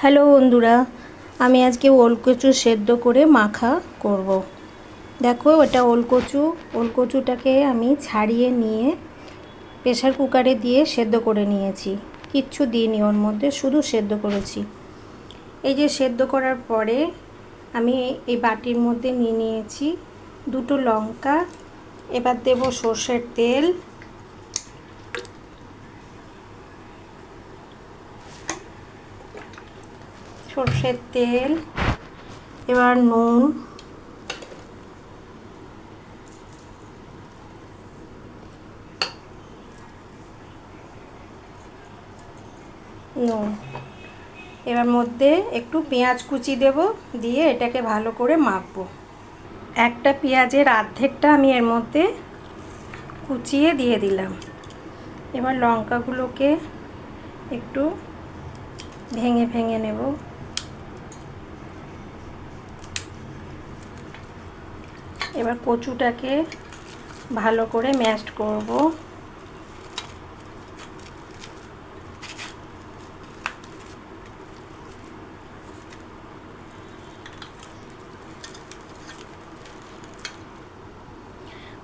Hello বন্ধুরা, আমি আজকে ওলকচু সেদ্ধ করে মাখা করব। দেখো, এটা ওলকচুটাকে আমি ছাড়িয়ে নিয়ে প্রেসার কুকারে দিয়ে সেদ্ধ করে নিয়েছি। কিচ্ছু দিইনি ওর মধ্যে, শুধু সেদ্ধ করেছি। এই যে সেদ্ধ করার পরে আমি এই বাটির মধ্যে নিয়ে নিয়েছি দুটো লঙ্কা। এবার দেব সর্ষের তেল, এবার নুন, এবার মধ্যে একটু পেঁয়াজ কুচি দেব, দিয়ে এটাকে ভালো করে মাখবো। একটা পেঁয়াজের অর্ধেকটা আমি এর মধ্যে কুচিয়ে দিয়ে দিলাম। এবার লঙ্কাগুলোকে একটু ভেঙে ভেঙে নেব। এবার কচুটাকে ভালো করে ম্যাশ করব।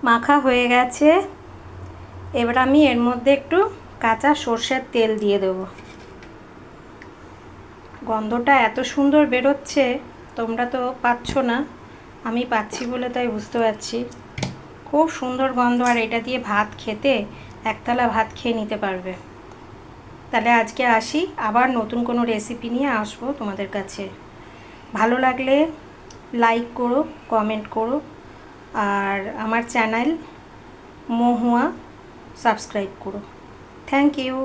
মাখা হয়ে গেছে। এবার আমি এর মধ্যে একটু কাঁচা সর্ষের তেল দিয়ে দেব। গন্ধটা এত সুন্দর বেরোচ্ছে, তোমরা তো পাচ্ছ না, আমি পাচ্ছি বলে তাই বুঝতে পারছি। খুব সুন্দর গন্ধ, আর এটা দিয়ে ভাত খেতে একতলা ভাত খেয়ে নিতে পারবে। তাহলে আজকে আসি, আবার নতুন কোনো রেসিপি নিয়ে আসবো তোমাদের কাছে। ভালো লাগলে লাইক করো, কমেন্ট করো, আর আমার চ্যানেল মহুয়া সাবস্ক্রাইব করো। Thank you.